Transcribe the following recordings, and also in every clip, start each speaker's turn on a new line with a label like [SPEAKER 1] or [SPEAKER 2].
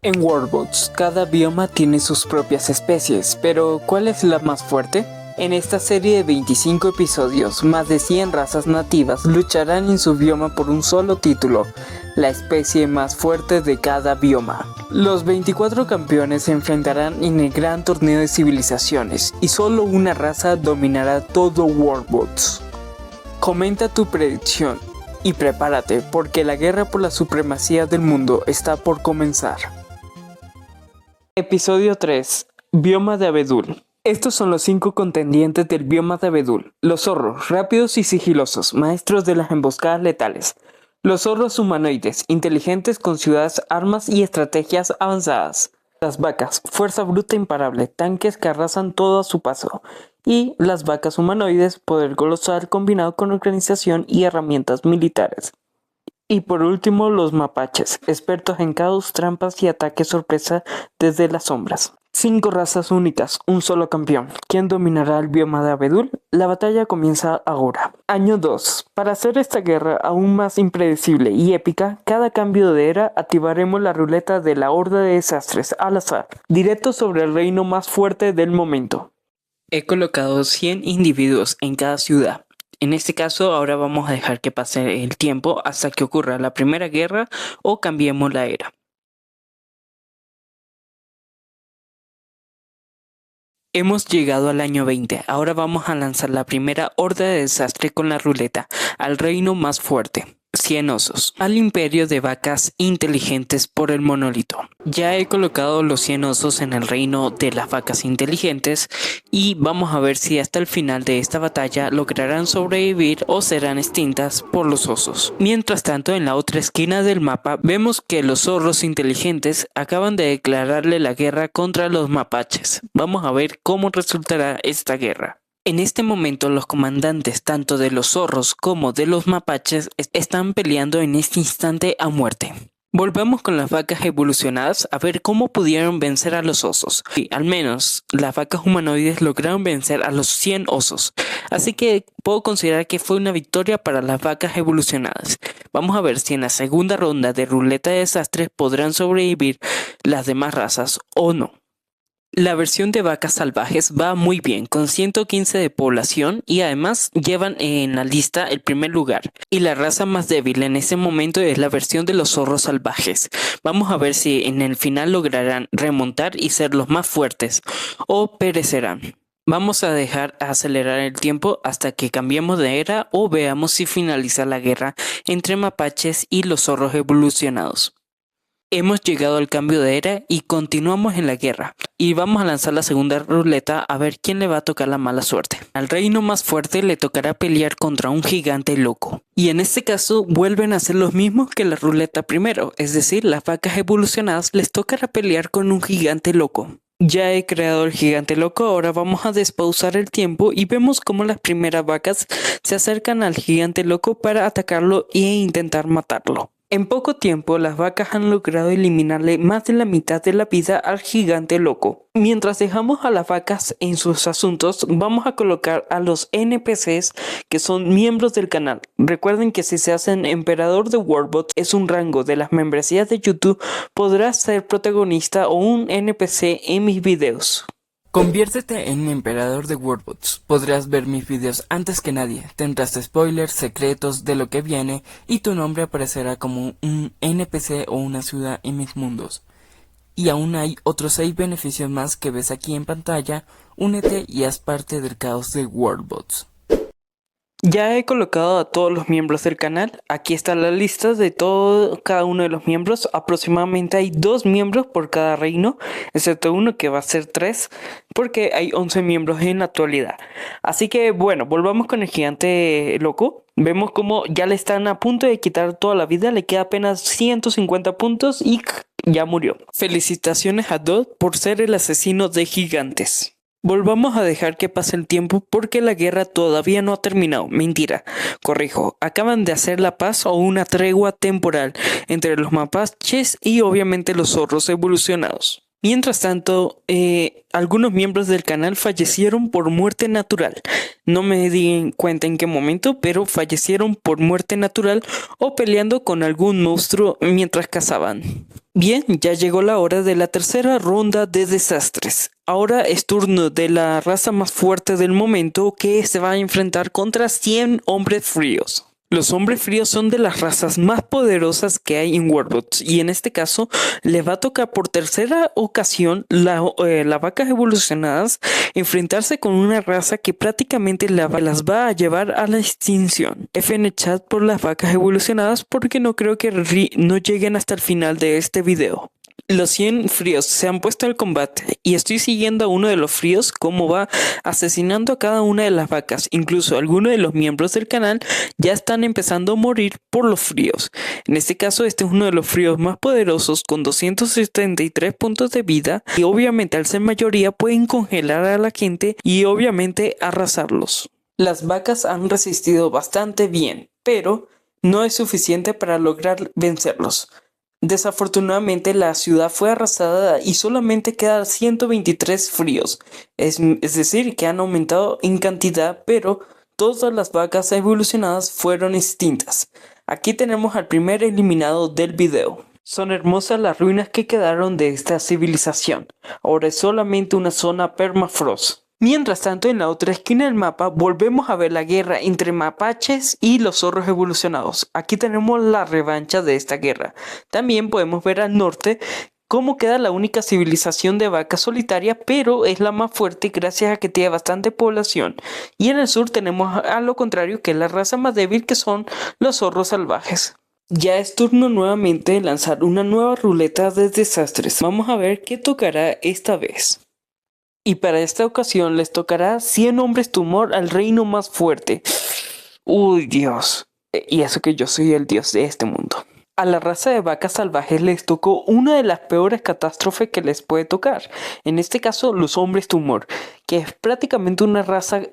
[SPEAKER 1] En Worldbots, cada bioma tiene sus propias especies, pero ¿cuál es la más fuerte? En esta serie de 25 episodios, más de 100 razas nativas lucharán en su bioma por un solo título, la especie más fuerte de cada bioma. Los 24 campeones se enfrentarán en el gran torneo de civilizaciones, y solo una raza dominará todo Worldbots. Comenta tu predicción, y prepárate, porque la guerra por la supremacía del mundo está por comenzar. Episodio 3. Bioma de Abedul. Estos son los 5 contendientes del bioma de Abedul. Los zorros, rápidos y sigilosos, maestros de las emboscadas letales. Los zorros humanoides, inteligentes con ciudades, armas y estrategias avanzadas. Las vacas, fuerza bruta imparable, tanques que arrasan todo a su paso. Y las vacas humanoides, poder colosal combinado con organización y herramientas militares. Y por último, los mapaches, expertos en caos, trampas y ataques sorpresa desde las sombras. 5 razas únicas, un solo campeón. ¿Quién dominará el bioma de Abedul? La batalla comienza ahora. Año 2. Para hacer esta guerra aún más impredecible y épica, cada cambio de era activaremos la ruleta de la Horda de Desastres al azar, directo sobre el reino más fuerte del momento. He colocado 100 individuos en cada ciudad. En este caso, ahora vamos a dejar que pase el tiempo hasta que ocurra la primera guerra o cambiemos la era. Hemos llegado al año 20, ahora vamos a lanzar la primera horda de desastre con la ruleta, al reino más fuerte. 100 osos, al imperio de vacas inteligentes por el monolito. Ya he colocado los 100 osos en el reino de las vacas inteligentes y vamos a ver si hasta el final de esta batalla lograrán sobrevivir o serán extintas por los osos. Mientras tanto, en la otra esquina del mapa vemos que los zorros inteligentes acaban de declararle la guerra contra los mapaches. Vamos a ver cómo resultará esta guerra. En este momento los comandantes tanto de los zorros como de los mapaches están peleando en este instante a muerte. Volvamos con las vacas evolucionadas a ver cómo pudieron vencer a los osos. Y al menos las vacas humanoides lograron vencer a los 100 osos. Así que puedo considerar que fue una victoria para las vacas evolucionadas. Vamos a ver si en la segunda ronda de ruleta de desastres podrán sobrevivir las demás razas o no. La versión de vacas salvajes va muy bien, con 115 de población y además llevan en la lista el primer lugar. Y la raza más débil en ese momento es la versión de los zorros salvajes. Vamos a ver si en el final lograrán remontar y ser los más fuertes o perecerán. Vamos a dejar acelerar el tiempo hasta que cambiemos de era o veamos si finaliza la guerra entre mapaches y los zorros evolucionados. Hemos llegado al cambio de era y continuamos en la guerra. Y vamos a lanzar la segunda ruleta a ver quién le va a tocar la mala suerte. Al reino más fuerte le tocará pelear contra un gigante loco. Y en este caso vuelven a ser los mismos que la ruleta primero. Es decir, las vacas evolucionadas les tocará pelear con un gigante loco. Ya he creado el gigante loco, ahora vamos a despausar el tiempo y vemos cómo las primeras vacas se acercan al gigante loco para atacarlo e intentar matarlo. En poco tiempo, las vacas han logrado eliminarle más de la mitad de la vida al gigante loco. Mientras dejamos a las vacas en sus asuntos, vamos a colocar a los NPCs que son miembros del canal. Recuerden que si se hacen emperador de Worldbot es un rango de las membresías de YouTube, podrás ser protagonista o un NPC en mis videos. Conviértete en emperador de Worldbots. Podrás ver mis videos antes que nadie. Tendrás spoilers, secretos de lo que viene y tu nombre aparecerá como un NPC o una ciudad en mis mundos. Y aún hay otros 6 beneficios más que ves aquí en pantalla. Únete y haz parte del caos de Worldbots. Ya he colocado a todos los miembros del canal. Aquí está la lista de cada uno de los miembros. Aproximadamente hay 2 miembros por cada reino, excepto uno que va a ser 3, porque hay 11 miembros en la actualidad. Así que bueno, volvamos con el gigante loco. Vemos como ya le están a punto de quitar toda la vida, le queda apenas 150 puntos y ya murió. Felicitaciones a Dodd por ser el asesino de gigantes. Volvamos a dejar que pase el tiempo porque la guerra todavía no ha terminado. Mentira, corrijo, acaban de hacer la paz o una tregua temporal entre los mapaches y obviamente los zorros evolucionados. Mientras tanto, algunos miembros del canal fallecieron por muerte natural. No me di cuenta en qué momento, pero fallecieron por muerte natural o peleando con algún monstruo mientras cazaban. Bien, ya llegó la hora de la tercera ronda de desastres. Ahora es turno de la raza más fuerte del momento que se va a enfrentar contra 100 hombres fríos. Los hombres fríos son de las razas más poderosas que hay en Warbots y en este caso le va a tocar por tercera ocasión las vacas evolucionadas enfrentarse con una raza que prácticamente las va a llevar a la extinción. F en el chat por las vacas evolucionadas porque no creo que no lleguen hasta el final de este video. Los 100 fríos se han puesto al combate y estoy siguiendo a uno de los fríos cómo va asesinando a cada una de las vacas. Incluso algunos de los miembros del canal ya están empezando a morir por los fríos. En este caso este es uno de los fríos más poderosos con 273 puntos de vida y obviamente al ser mayoría pueden congelar a la gente y obviamente arrasarlos. Las vacas han resistido bastante bien, pero no es suficiente para lograr vencerlos. Desafortunadamente la ciudad fue arrasada y solamente quedan 123 fríos, es decir que han aumentado en cantidad, pero todas las vacas evolucionadas fueron extintas. Aquí tenemos al primer eliminado del video. Son hermosas las ruinas que quedaron de esta civilización, ahora es solamente una zona permafrost. Mientras tanto, en la otra esquina del mapa volvemos a ver la guerra entre mapaches y los zorros evolucionados. Aquí tenemos la revancha de esta guerra. También podemos ver al norte cómo queda la única civilización de vaca solitaria, pero es la más fuerte gracias a que tiene bastante población. Y en el sur tenemos a lo contrario, que es la raza más débil, que son los zorros salvajes. Ya es turno nuevamente de lanzar una nueva ruleta de desastres. Vamos a ver qué tocará esta vez. Y para esta ocasión les tocará 100 hombres tumor al reino más fuerte. Uy, Dios. Y eso que yo soy el dios de este mundo. A la raza de vacas salvajes les tocó una de las peores catástrofes que les puede tocar. En este caso, los hombres tumor, que es prácticamente una raza,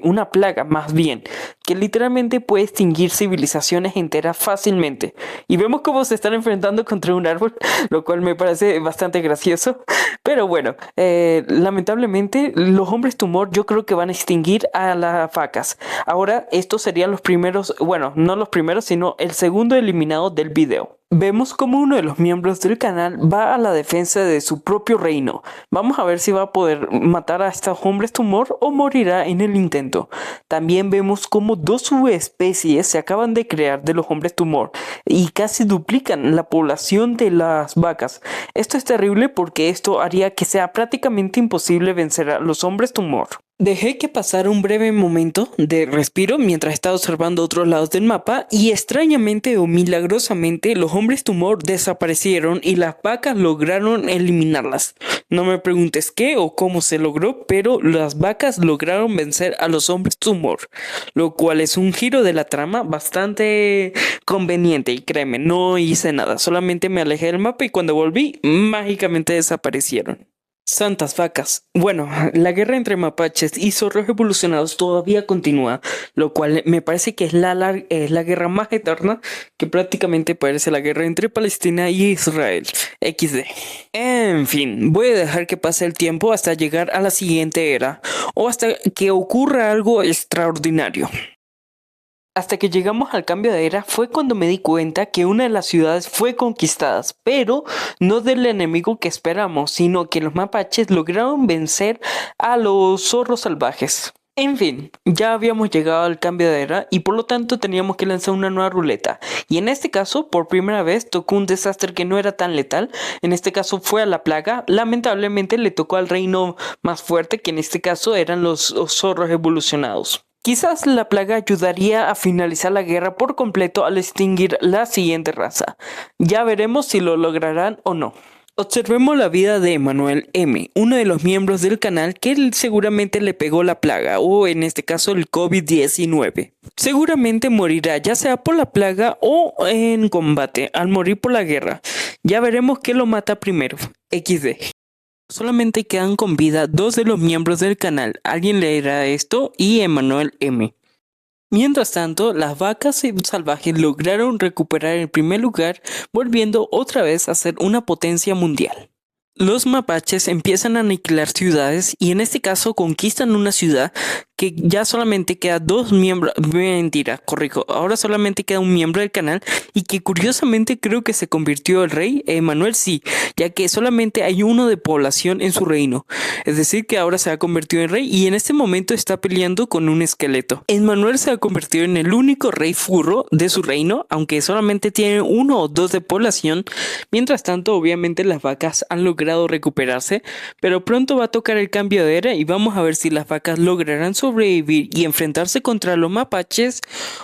[SPEAKER 1] una plaga más bien, que literalmente puede extinguir civilizaciones enteras fácilmente. Y vemos cómo se están enfrentando contra un árbol, lo cual me parece bastante gracioso. Pero bueno, lamentablemente los hombres tumor yo creo que van a extinguir a las vacas. Ahora estos serían los primeros, bueno, no los primeros, sino el segundo eliminado del video. Vemos como uno de los miembros del canal va a la defensa de su propio reino. Vamos a ver si va a poder matar a estos hombres tumor o morirá en el intento. También vemos como dos subespecies se acaban de crear de los hombres tumor y casi duplican la población de las vacas. Esto es terrible porque esto haría que sea prácticamente imposible vencer a los hombres tumor. Dejé que pasara un breve momento de respiro mientras estaba observando otros lados del mapa y extrañamente o milagrosamente los hombres tumor desaparecieron y las vacas lograron eliminarlas. No me preguntes qué o cómo se logró, pero las vacas lograron vencer a los hombres tumor, lo cual es un giro de la trama bastante conveniente y créeme, no hice nada, solamente me alejé del mapa y cuando volví mágicamente desaparecieron. Santas vacas. Bueno, la guerra entre mapaches y zorros evolucionados todavía continúa, lo cual me parece que es la guerra más eterna, que prácticamente parece la guerra entre Palestina y Israel. XD. En fin, voy a dejar que pase el tiempo hasta llegar a la siguiente era, o hasta que ocurra algo extraordinario. Hasta que llegamos al cambio de era fue cuando me di cuenta que una de las ciudades fue conquistada, pero no del enemigo que esperamos, sino que los mapaches lograron vencer a los zorros salvajes. En fin, ya habíamos llegado al cambio de era y por lo tanto teníamos que lanzar una nueva ruleta. Y en este caso, por primera vez, tocó un desastre que no era tan letal. En este caso fue a la plaga. Lamentablemente le tocó al reino más fuerte, que en este caso eran los zorros evolucionados. Quizás la plaga ayudaría a finalizar la guerra por completo al extinguir la siguiente raza. Ya veremos si lo lograrán o no. Observemos la vida de Emanuel M., uno de los miembros del canal que seguramente le pegó la plaga, o en este caso el COVID-19. Seguramente morirá ya sea por la plaga o en combate, al morir por la guerra. Ya veremos qué lo mata primero. XD. Solamente quedan con vida dos de los miembros del canal, alguien leerá esto y Emanuel M. Mientras tanto, las vacas salvajes lograron recuperar el primer lugar, volviendo otra vez a ser una potencia mundial. Los mapaches empiezan a aniquilar ciudades y en este caso conquistan una ciudad que ya solamente queda dos miembros, mentira, corrijo, ahora solamente queda un miembro del canal y que curiosamente creo que se convirtió el rey, Manuel sí, ya que solamente hay uno de población en su reino, es decir que ahora se ha convertido en rey y en este momento está peleando con un esqueleto. Emmanuel se ha convertido en el único rey furro de su reino, aunque solamente tiene uno o dos de población. Mientras tanto, obviamente las vacas han logrado recuperarse, pero pronto va a tocar el cambio de era y vamos a ver si las vacas lograrán sobrevivir y enfrentarse contra los mapaches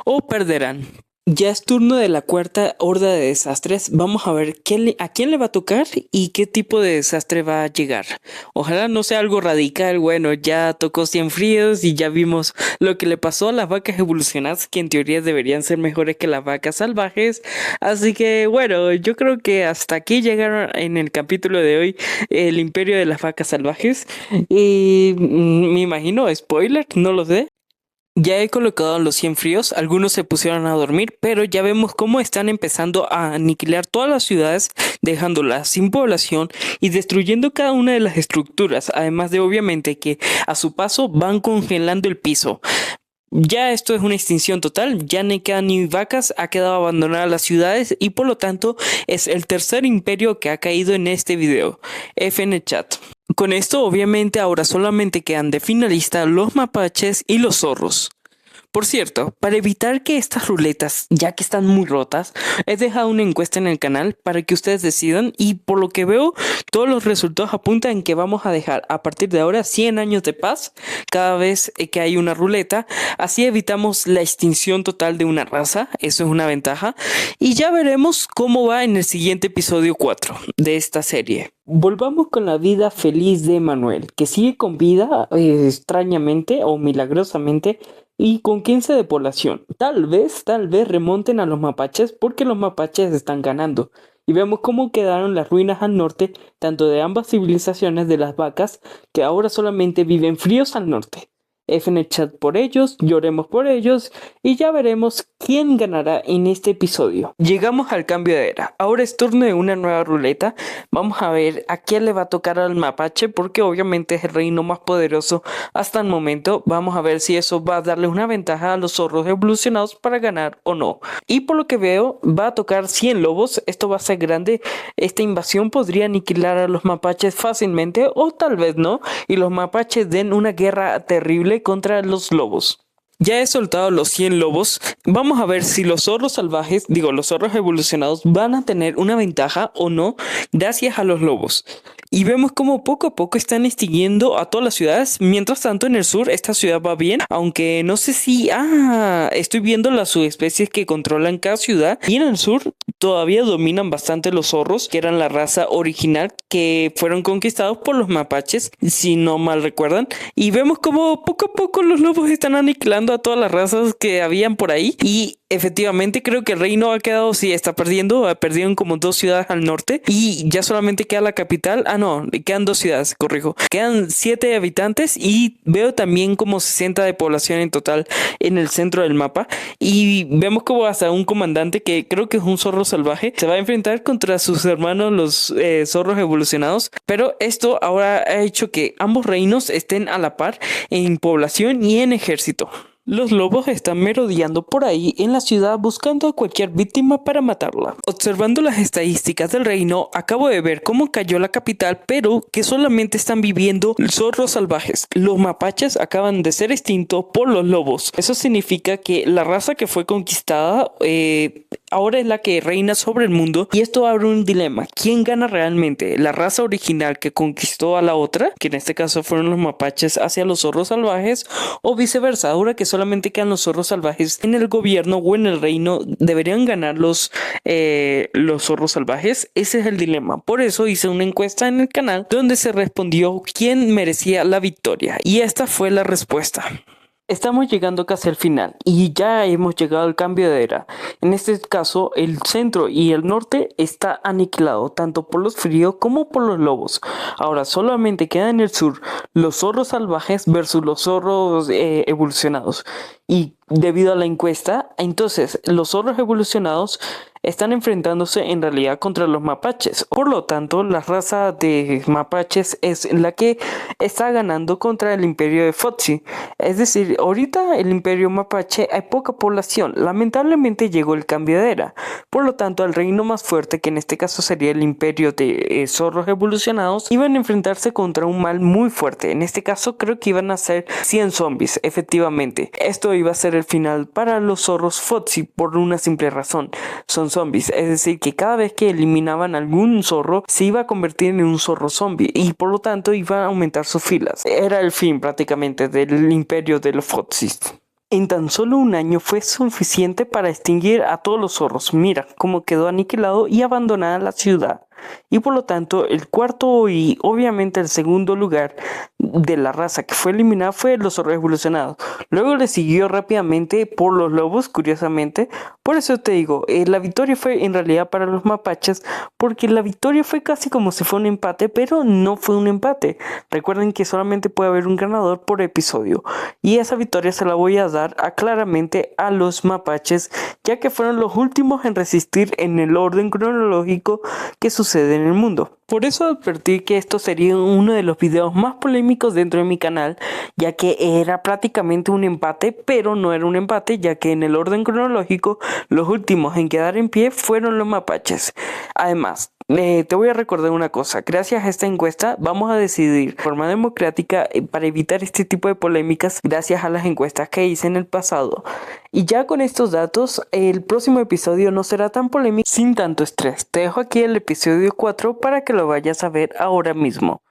[SPEAKER 1] o perderán. Ya es turno de la cuarta horda de desastres. Vamos a ver a quién le va a tocar y qué tipo de desastre va a llegar. Ojalá no sea algo radical. Bueno, ya tocó 100 fríos y ya vimos lo que le pasó a las vacas evolucionadas, que en teoría deberían ser mejores que las vacas salvajes. Así que bueno, yo creo que hasta aquí llegaron en el capítulo de hoy el imperio de las vacas salvajes. Y me imagino, spoiler, no lo sé. Ya he colocado los 100 fríos, algunos se pusieron a dormir, pero ya vemos cómo están empezando a aniquilar todas las ciudades, dejándolas sin población y destruyendo cada una de las estructuras, además de obviamente que a su paso van congelando el piso. Ya esto es una extinción total, ya no quedan ni vacas, ha quedado abandonadas las ciudades y por lo tanto es el tercer imperio que ha caído en este video. F en el chat. Con esto obviamente ahora solamente quedan de finalista los mapaches y los zorros. Por cierto, para evitar que estas ruletas, ya que están muy rotas, he dejado una encuesta en el canal para que ustedes decidan y por lo que veo, todos los resultados apuntan en que vamos a dejar a partir de ahora 100 años de paz cada vez que hay una ruleta, así evitamos la extinción total de una raza, eso es una ventaja, y ya veremos cómo va en el siguiente episodio 4 de esta serie. Volvamos con la vida feliz de Manuel, que sigue con vida extrañamente o milagrosamente y con 15 de población. Tal vez remonten a los mapaches porque los mapaches están ganando. Y vemos cómo quedaron las ruinas al norte, tanto de ambas civilizaciones de las vacas, que ahora solamente viven fríos al norte. F en el chat por ellos, lloremos por ellos y ya veremos quién ganará en este episodio. Llegamos al cambio de era. Ahora es turno de una nueva ruleta. Vamos a ver a quién le va a tocar al mapache porque obviamente es el reino más poderoso hasta el momento. Vamos a ver si eso va a darle una ventaja a los zorros evolucionados para ganar o no. Y por lo que veo va a tocar 100 lobos. Esto va a ser grande. Esta invasión podría aniquilar a los mapaches fácilmente o tal vez no. Y los mapaches den una guerra terrible contra los lobos. Ya he soltado los 100 lobos, vamos a ver si los zorros salvajes, los zorros evolucionados van a tener una ventaja o no gracias a los lobos. Y vemos como poco a poco están extinguiendo a todas las ciudades. Mientras tanto en el sur esta ciudad va bien, aunque no sé si... estoy viendo las subespecies que controlan cada ciudad. Y en el sur todavía dominan bastante los zorros, que eran la raza original que fueron conquistados por los mapaches, si no mal recuerdan. Y vemos como poco a poco los lobos están aniquilando a todas las razas que habían por ahí. Y efectivamente creo que el reino ha quedado, sí, está perdiendo, perdieron como 2 ciudades al norte y ya solamente queda la capital. No, quedan 2 ciudades, corrijo. Quedan 7 habitantes y veo también como 60 de población en total en el centro del mapa. Y vemos como hasta un comandante que creo que es un zorro salvaje se va a enfrentar contra sus hermanos los zorros evolucionados. Pero esto ahora ha hecho que ambos reinos estén a la par en población y en ejército. Los lobos están merodeando por ahí en la ciudad buscando a cualquier víctima para matarla. Observando las estadísticas del reino, acabo de ver cómo cayó la capital, pero que solamente están viviendo zorros salvajes. Los mapaches acaban de ser extintos por los lobos. Eso significa que la raza que fue conquistada ahora es la que reina sobre el mundo y esto abre un dilema. ¿Quién gana realmente? ¿La raza original que conquistó a la otra, que en este caso fueron los mapaches, hacia los zorros salvajes o viceversa? Ahora que solamente quedan los zorros salvajes en el gobierno o en el reino, ¿deberían ganar los zorros salvajes? Ese es el dilema. Por eso hice una encuesta en el canal donde se respondió quién merecía la victoria y esta fue la respuesta. Estamos llegando casi al final y ya hemos llegado al cambio de era. En este caso, el centro y el norte está aniquilado tanto por los fríos como por los lobos. Ahora solamente queda en el sur los zorros salvajes versus los zorros evolucionados. y debido a la encuesta, entonces los zorros evolucionados están enfrentándose en realidad contra los mapaches. Por lo tanto, la raza de mapaches es la que está ganando contra el imperio de Fotzi. Es decir, ahorita el imperio mapache hay poca población. Lamentablemente llegó el cambio de era. Por lo tanto, el reino más fuerte, que en este caso sería el imperio de zorros evolucionados, iban a enfrentarse contra un mal muy fuerte. En este caso creo que iban a ser 100 zombies, efectivamente. Esto iba a ser el final para los zorros Fotzi por una simple razón. Son zombies, es decir que cada vez que eliminaban algún zorro se iba a convertir en un zorro zombie y por lo tanto iba a aumentar sus filas. Era el fin prácticamente del imperio de los Fotsis. En tan solo un año fue suficiente para extinguir a todos los zorros. Mira cómo quedó aniquilado y abandonada la ciudad. Y por lo tanto, el cuarto y obviamente el segundo lugar de la raza que fue eliminada fue los zorros evolucionados. Luego le siguió rápidamente por los lobos, curiosamente. Por eso te digo, la victoria fue en realidad para los mapaches, porque la victoria fue casi como si fuera un empate, pero no fue un empate. Recuerden que solamente puede haber un ganador por episodio. Y esa victoria se la voy a dar claramente a los mapaches, ya que fueron los últimos en resistir en el orden cronológico que sucede en el mundo. Por eso advertí que esto sería uno de los videos más polémicos dentro de mi canal, ya que era prácticamente un empate, pero no era un empate, ya que en el orden cronológico los últimos en quedar en pie fueron los mapaches. Además, te voy a recordar una cosa, gracias a esta encuesta vamos a decidir de forma democrática para evitar este tipo de polémicas gracias a las encuestas que hice en el pasado. Y ya con estos datos, el próximo episodio no será tan polémico sin tanto estrés. Te dejo aquí el episodio 4 para que lo vayas a ver ahora mismo.